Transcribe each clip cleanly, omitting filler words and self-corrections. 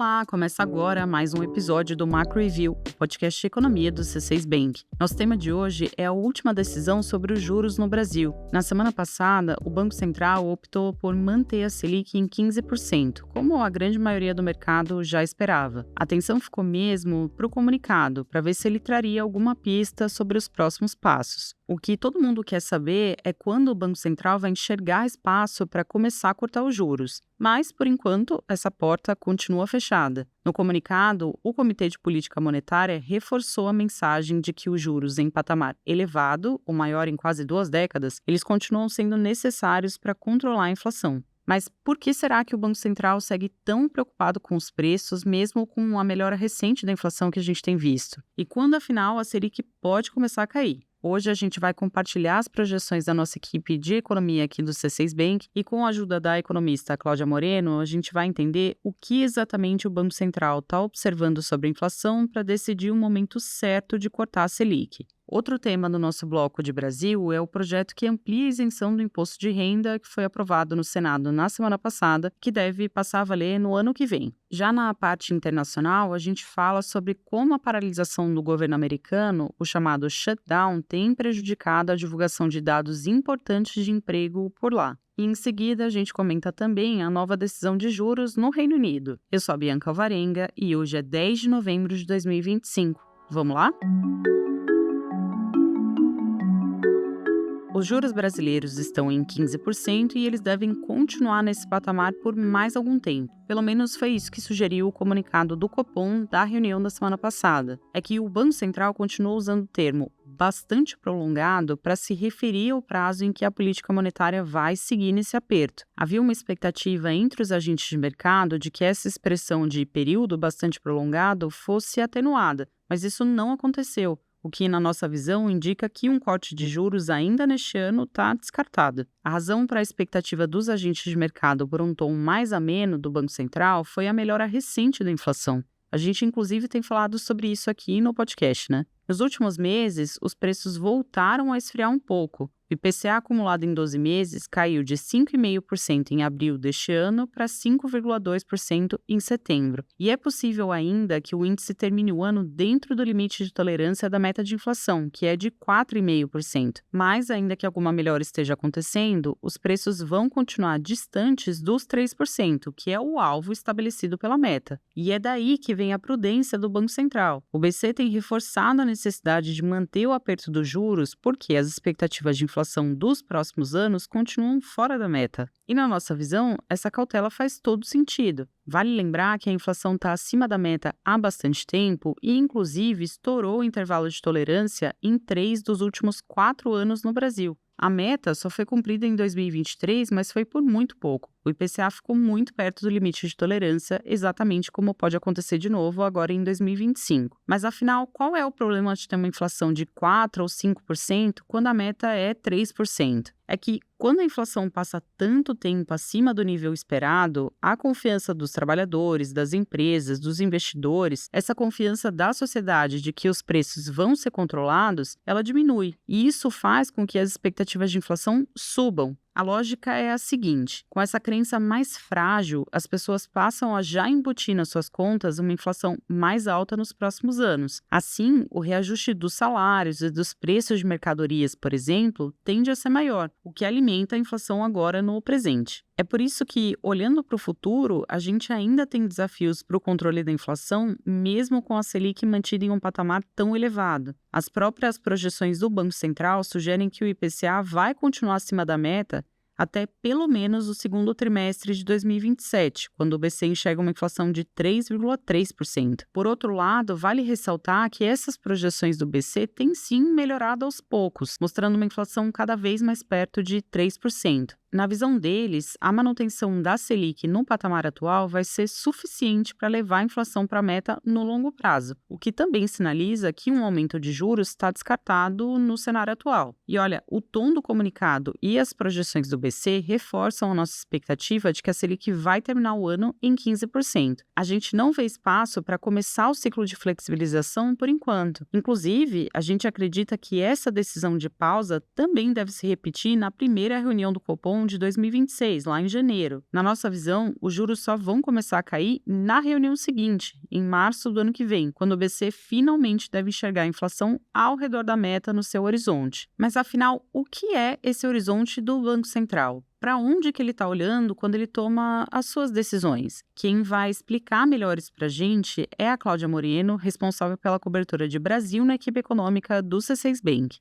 Olá, começa agora mais um episódio do Macro Review, o podcast de economia do C6 Bank. Nosso tema de hoje é a última decisão sobre os juros no Brasil. Na semana passada, o Banco Central optou por manter a Selic em 15%, como a grande maioria do mercado já esperava. A atenção ficou mesmo para o comunicado, para ver se ele traria alguma pista sobre os próximos passos. O que todo mundo quer saber é quando o Banco Central vai enxergar espaço para começar a cortar os juros. Mas, por enquanto, essa porta continua fechada. No comunicado, o Comitê de Política Monetária reforçou a mensagem de que os juros em patamar elevado, o maior em quase 2 décadas, eles continuam sendo necessários para controlar a inflação. Mas por que será que o Banco Central segue tão preocupado com os preços, mesmo com a melhora recente da inflação que a gente tem visto? E quando, afinal, a Selic pode começar a cair? Hoje a gente vai compartilhar as projeções da nossa equipe de economia aqui do C6 Bank e com a ajuda da economista Cláudia Moreno, a gente vai entender o que exatamente o Banco Central está observando sobre a inflação para decidir o momento certo de cortar a Selic. Outro tema do nosso bloco de Brasil é o projeto que amplia a isenção do imposto de renda que foi aprovado no Senado na semana passada, que deve passar a valer no ano que vem. Já na parte internacional, a gente fala sobre como a paralisação do governo americano, o chamado shutdown, tem prejudicado a divulgação de dados importantes de emprego por lá. E em seguida, a gente comenta também a nova decisão de juros no Reino Unido. Eu sou a Bianca Alvarenga e hoje é 10 de novembro de 2025. Vamos lá? Os juros brasileiros estão em 15% e eles devem continuar nesse patamar por mais algum tempo. Pelo menos foi isso que sugeriu o comunicado do Copom da reunião da semana passada. É que o Banco Central continuou usando o termo bastante prolongado para se referir ao prazo em que a política monetária vai seguir nesse aperto. Havia uma expectativa entre os agentes de mercado de que essa expressão de período bastante prolongado fosse atenuada, mas isso não aconteceu. O que, na nossa visão, indica que um corte de juros ainda neste ano está descartado. A razão para a expectativa dos agentes de mercado por um tom mais ameno do Banco Central foi a melhora recente da inflação. A gente, inclusive, tem falado sobre isso aqui no podcast, né? Nos últimos meses, os preços voltaram a esfriar um pouco. O IPCA acumulado em 12 meses caiu de 5,5% em abril deste ano para 5,2% em setembro. E é possível ainda que o índice termine o ano dentro do limite de tolerância da meta de inflação, que é de 4,5%. Mas, ainda que alguma melhora esteja acontecendo, os preços vão continuar distantes dos 3%, que é o alvo estabelecido pela meta. E é daí que vem a prudência do Banco Central. O BC tem reforçado a necessidade de manter o aperto dos juros porque as expectativas de inflação dos próximos anos continuam fora da meta. E na nossa visão, essa cautela faz todo sentido. Vale lembrar que a inflação está acima da meta há bastante tempo e, inclusive, estourou o intervalo de tolerância em 3 dos últimos 4 anos no Brasil. A meta só foi cumprida em 2023, mas foi por muito pouco. O IPCA ficou muito perto do limite de tolerância, exatamente como pode acontecer de novo agora em 2025. Mas afinal, qual é o problema de ter uma inflação de 4% ou 5% quando a meta é 3%? É que quando a inflação passa tanto tempo acima do nível esperado, a confiança dos trabalhadores, das empresas, dos investidores, essa confiança da sociedade de que os preços vão ser controlados, ela diminui. E isso faz com que as expectativas de inflação subam. A lógica é a seguinte: com essa crença mais frágil, as pessoas passam a já embutir nas suas contas uma inflação mais alta nos próximos anos. Assim, o reajuste dos salários e dos preços de mercadorias, por exemplo, tende a ser maior, o que alimenta a inflação agora no presente. É por isso que, olhando para o futuro, a gente ainda tem desafios para o controle da inflação, mesmo com a Selic mantida em um patamar tão elevado. As próprias projeções do Banco Central sugerem que o IPCA vai continuar acima da meta até pelo menos o segundo trimestre de 2027, quando o BC enxerga uma inflação de 3,3%. Por outro lado, vale ressaltar que essas projeções do BC têm sim melhorado aos poucos, mostrando uma inflação cada vez mais perto de 3%. Na visão deles, a manutenção da Selic no patamar atual vai ser suficiente para levar a inflação para a meta no longo prazo, o que também sinaliza que um aumento de juros está descartado no cenário atual. E olha, o tom do comunicado e as projeções do BC reforçam a nossa expectativa de que a Selic vai terminar o ano em 15%. A gente não vê espaço para começar o ciclo de flexibilização por enquanto. Inclusive, a gente acredita que essa decisão de pausa também deve se repetir na primeira reunião do Copom Copom de 2026, lá em janeiro. Na nossa visão, os juros só vão começar a cair na reunião seguinte, em março do ano que vem, quando o BC finalmente deve enxergar a inflação ao redor da meta no seu horizonte. Mas afinal, o que é esse horizonte do Banco Central? Para onde que ele está olhando quando ele toma as suas decisões? Quem vai explicar melhor isso para a gente é a Cláudia Moreno, responsável pela cobertura de Brasil na equipe econômica do C6 Bank.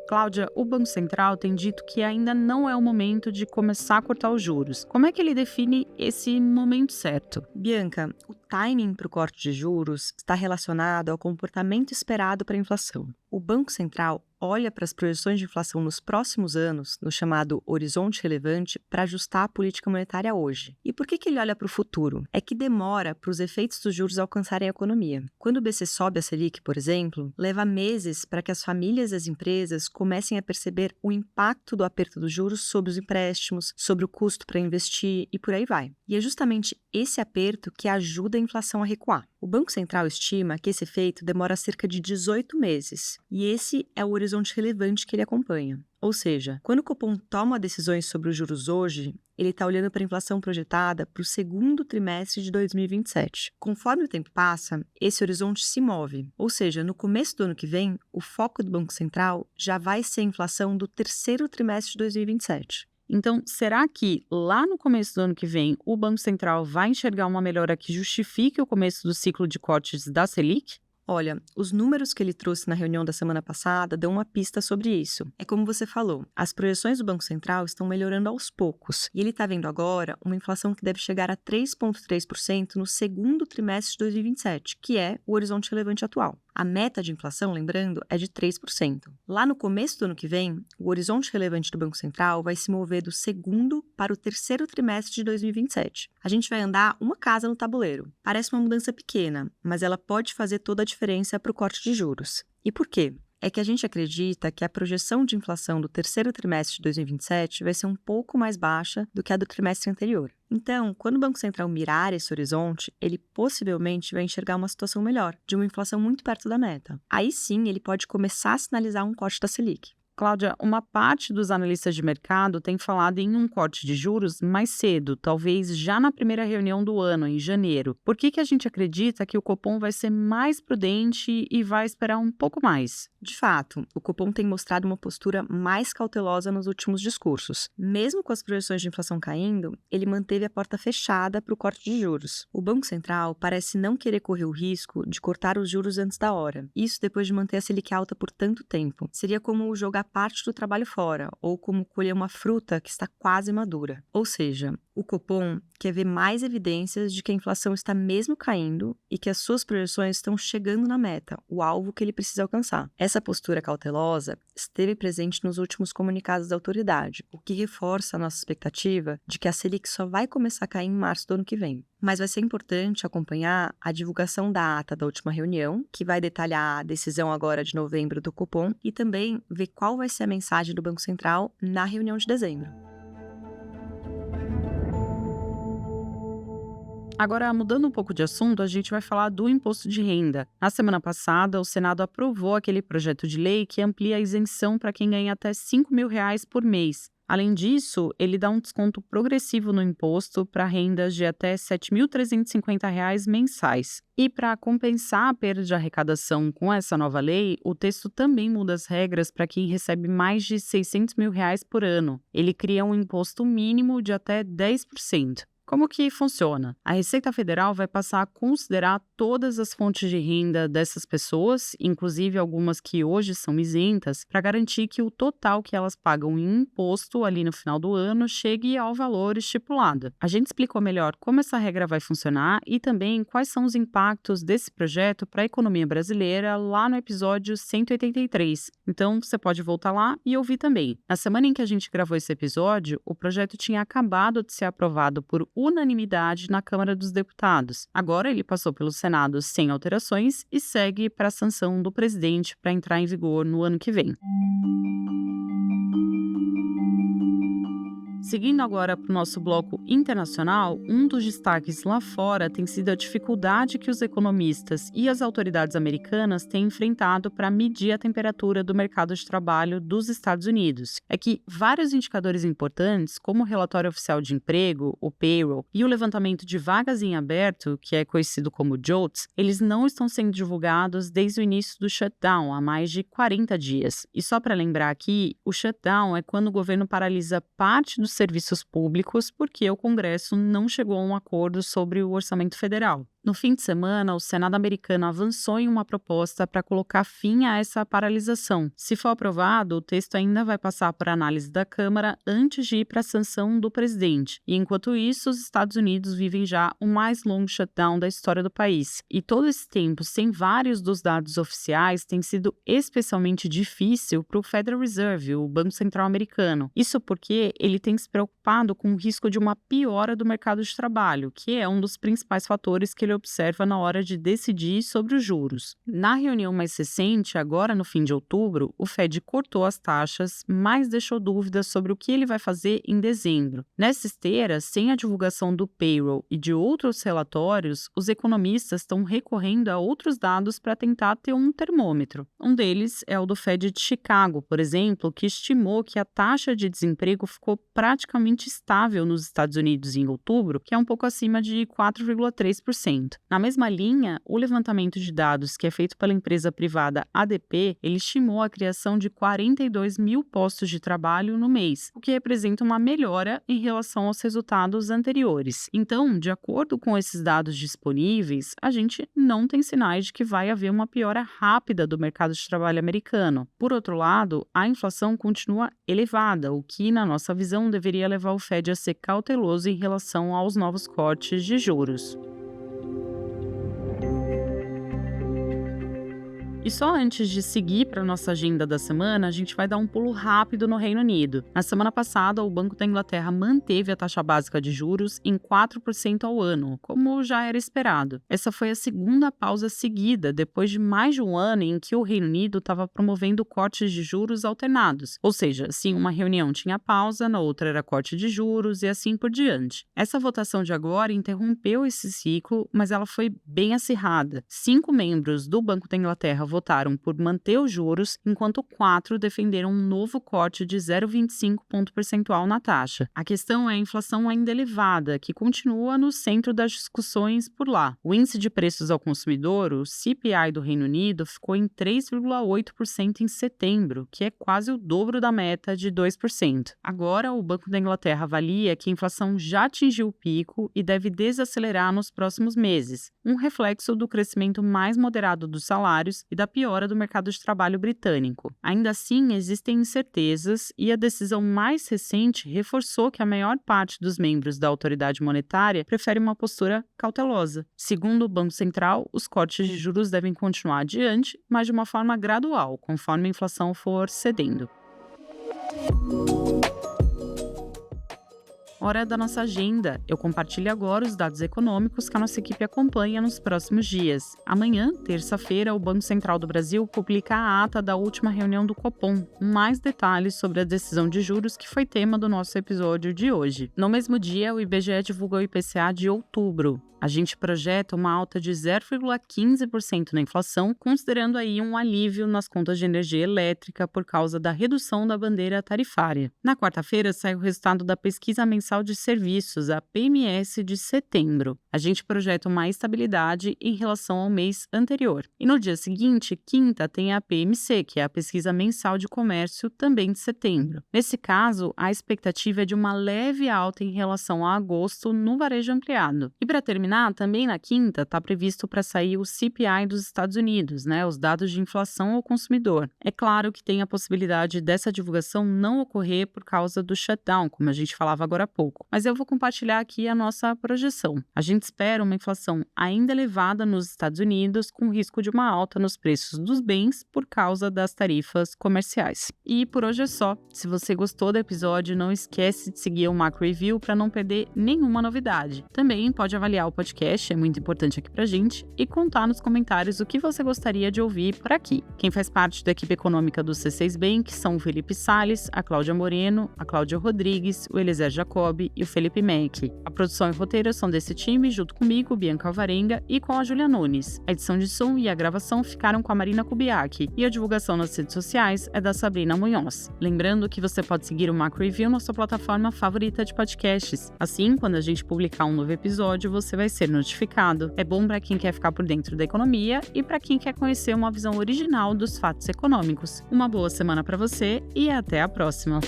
Cláudia, o Banco Central tem dito que ainda não é o momento de começar a cortar os juros. Como é que ele define esse momento certo? Bianca, o timing para o corte de juros está relacionado ao comportamento esperado para a inflação. O Banco Central olha para as projeções de inflação nos próximos anos, no chamado horizonte relevante, para ajustar a política monetária hoje. E por que ele olha para o futuro? É que demora para os efeitos dos juros alcançarem a economia. Quando o BC sobe a Selic, por exemplo, leva meses para que as famílias e as empresas comecem a perceber o impacto do aperto dos juros sobre os empréstimos, sobre o custo para investir e por aí vai. E é justamente esse aperto que ajuda a inflação a recuar. O Banco Central estima que esse efeito demora cerca de 18 meses, e esse é o horizonte relevante que ele acompanha. Ou seja, quando o Copom toma decisões sobre os juros hoje, ele está olhando para a inflação projetada para o segundo trimestre de 2027. Conforme o tempo passa, esse horizonte se move. Ou seja, no começo do ano que vem, o foco do Banco Central já vai ser a inflação do terceiro trimestre de 2027. Então, será que lá no começo do ano que vem o Banco Central vai enxergar uma melhora que justifique o começo do ciclo de cortes da Selic? Olha, os números que ele trouxe na reunião da semana passada dão uma pista sobre isso. É como você falou, as projeções do Banco Central estão melhorando aos poucos, e ele está vendo agora uma inflação que deve chegar a 3,3% no segundo trimestre de 2027, que é o horizonte relevante atual. A meta de inflação, lembrando, é de 3%. Lá no começo do ano que vem, o horizonte relevante do Banco Central vai se mover do segundo para o terceiro trimestre de 2027. A gente vai andar uma casa no tabuleiro. Parece uma mudança pequena, mas ela pode fazer toda a diferença para o corte de juros. E por quê? É que a gente acredita que a projeção de inflação do terceiro trimestre de 2027 vai ser um pouco mais baixa do que a do trimestre anterior. Então, quando o Banco Central mirar esse horizonte, ele possivelmente vai enxergar uma situação melhor, de uma inflação muito perto da meta. Aí sim, ele pode começar a sinalizar um corte da Selic. Cláudia, uma parte dos analistas de mercado tem falado em um corte de juros mais cedo, talvez já na primeira reunião do ano, em janeiro. Por que a gente acredita que o Copom vai ser mais prudente e vai esperar um pouco mais? De fato, o Copom tem mostrado uma postura mais cautelosa nos últimos discursos. Mesmo com as projeções de inflação caindo, ele manteve a porta fechada para o corte de juros. O Banco Central parece não querer correr o risco de cortar os juros antes da hora. Isso depois de manter a Selic alta por tanto tempo. Seria como jogar parte do trabalho fora, ou como colher uma fruta que está quase madura. Ou seja, o Copom quer ver mais evidências de que a inflação está mesmo caindo e que as suas projeções estão chegando na meta, o alvo que ele precisa alcançar. Essa postura cautelosa esteve presente nos últimos comunicados da autoridade, o que reforça a nossa expectativa de que a Selic só vai começar a cair em março do ano que vem. Mas vai ser importante acompanhar a divulgação da ata da última reunião, que vai detalhar a decisão agora de novembro do Copom, e também ver qual vai ser a mensagem do Banco Central na reunião de dezembro. Agora, mudando um pouco de assunto, a gente vai falar do imposto de renda. Na semana passada, o Senado aprovou aquele projeto de lei que amplia a isenção para quem ganha até R$ 5.000 por mês. Além disso, ele dá um desconto progressivo no imposto para rendas de até R$ 7.350 mensais. E para compensar a perda de arrecadação com essa nova lei, o texto também muda as regras para quem recebe mais de R$ 600 mil por ano. Ele cria um imposto mínimo de até 10%. Como que funciona? A Receita Federal vai passar a considerar todas as fontes de renda dessas pessoas, inclusive algumas que hoje são isentas, para garantir que o total que elas pagam em imposto ali no final do ano chegue ao valor estipulado. A gente explicou melhor como essa regra vai funcionar e também quais são os impactos desse projeto para a economia brasileira lá no episódio 183. Então, você pode voltar lá e ouvir também. Na semana em que a gente gravou esse episódio, o projeto tinha acabado de ser aprovado por unanimidade na Câmara dos Deputados. Agora ele passou pelo Senado sem alterações e segue para a sanção do presidente para entrar em vigor no ano que vem. Seguindo agora para o nosso bloco internacional, um dos destaques lá fora tem sido a dificuldade que os economistas e as autoridades americanas têm enfrentado para medir a temperatura do mercado de trabalho dos Estados Unidos. É que vários indicadores importantes, como o relatório oficial de emprego, o payroll, e o levantamento de vagas em aberto, que é conhecido como JOLTS, eles não estão sendo divulgados desde o início do shutdown, há mais de 40 dias. E só para lembrar aqui, o shutdown é quando o governo paralisa parte dos serviços públicos porque o Congresso não chegou a um acordo sobre o orçamento federal. No fim de semana, o Senado americano avançou em uma proposta para colocar fim a essa paralisação. Se for aprovado, o texto ainda vai passar por análise da Câmara antes de ir para a sanção do presidente. E enquanto isso, os Estados Unidos vivem já o mais longo shutdown da história do país. E todo esse tempo, sem vários dos dados oficiais, tem sido especialmente difícil para o Federal Reserve, o Banco Central americano. Isso porque ele tem se preocupado com o risco de uma piora do mercado de trabalho, que é um dos principais fatores que ele observa na hora de decidir sobre os juros. Na reunião mais recente, agora no fim de outubro, o Fed cortou as taxas, mas deixou dúvidas sobre o que ele vai fazer em dezembro. Nessa esteira, sem a divulgação do payroll e de outros relatórios, os economistas estão recorrendo a outros dados para tentar ter um termômetro. Um deles é o do Fed de Chicago, por exemplo, que estimou que a taxa de desemprego ficou praticamente estável nos Estados Unidos em outubro, que é um pouco acima de 4,3%. Na mesma linha, o levantamento de dados que é feito pela empresa privada ADP, ele estimou a criação de 42 mil postos de trabalho no mês, o que representa uma melhora em relação aos resultados anteriores. Então, de acordo com esses dados disponíveis, a gente não tem sinais de que vai haver uma piora rápida do mercado de trabalho americano. Por outro lado, a inflação continua elevada, o que, na nossa visão, deveria levar o Fed a ser cauteloso em relação aos novos cortes de juros. E só antes de seguir para a nossa agenda da semana, a gente vai dar um pulo rápido no Reino Unido. Na semana passada, o Banco da Inglaterra manteve a taxa básica de juros em 4% ao ano, como já era esperado. Essa foi a segunda pausa seguida, depois de mais de um ano em que o Reino Unido estava promovendo cortes de juros alternados. Ou seja, se uma reunião tinha pausa, na outra era corte de juros e assim por diante. Essa votação de agora interrompeu esse ciclo, mas ela foi bem acirrada. 5 membros do Banco da Inglaterra votaram por manter os juros, enquanto 4 defenderam um novo corte de 0,25 ponto percentual na taxa. A questão é a inflação ainda elevada, que continua no centro das discussões por lá. O índice de preços ao consumidor, o CPI do Reino Unido, ficou em 3,8% em setembro, que é quase o dobro da meta de 2%. Agora, o Banco da Inglaterra avalia que a inflação já atingiu o pico e deve desacelerar nos próximos meses, um reflexo do crescimento mais moderado dos salários e da piora do mercado de trabalho britânico. Ainda assim, existem incertezas e a decisão mais recente reforçou que a maior parte dos membros da autoridade monetária prefere uma postura cautelosa. Segundo o Banco Central, os cortes de juros devem continuar adiante, mas de uma forma gradual, conforme a inflação for cedendo. Hora da nossa agenda. Eu compartilho agora os dados econômicos que a nossa equipe acompanha nos próximos dias. Amanhã, terça-feira, o Banco Central do Brasil publica a ata da última reunião do Copom, mais detalhes sobre a decisão de juros que foi tema do nosso episódio de hoje. No mesmo dia, o IBGE divulgou o IPCA de outubro. A gente projeta uma alta de 0,15% na inflação, considerando aí um alívio nas contas de energia elétrica por causa da redução da bandeira tarifária. Na quarta-feira, sai o resultado da pesquisa mensal de serviços, a PMS de setembro. A gente projeta uma estabilidade em relação ao mês anterior. E no dia seguinte, quinta, tem a PMC, que é a pesquisa mensal de comércio, também de setembro. Nesse caso, a expectativa é de uma leve alta em relação a agosto no varejo ampliado. E para terminar, também na quinta, está previsto para sair o CPI dos Estados Unidos, os dados de inflação ao consumidor. É claro que tem a possibilidade dessa divulgação não ocorrer por causa do shutdown, como a gente falava agora há pouco, mas eu vou compartilhar aqui a nossa projeção. A gente espera uma inflação ainda elevada nos Estados Unidos, com risco de uma alta nos preços dos bens por causa das tarifas comerciais. E por hoje é só. Se você gostou do episódio, não esquece de seguir o Macro Review para não perder nenhuma novidade. Também pode avaliar o podcast, é muito importante aqui pra gente, e contar nos comentários o que você gostaria de ouvir por aqui. Quem faz parte da equipe econômica do C6 Bank são o Felipe Salles, a Cláudia Moreno, a Cláudia Rodrigues, o Eliezer Jacobi e o Felipe Mack. A produção e roteiro são desse time, junto comigo, Bianca Alvarenga, e com a Júlia Nunes. A edição de som e a gravação ficaram com a Marina Kubiak, e a divulgação nas redes sociais é da Sabrina Munhoz. Lembrando que você pode seguir o Macro Review na sua plataforma favorita de podcasts. Assim, quando a gente publicar um novo episódio, você vai ser notificado. É bom para quem quer ficar por dentro da economia e para quem quer conhecer uma visão original dos fatos econômicos. Uma boa semana para você e até a próxima!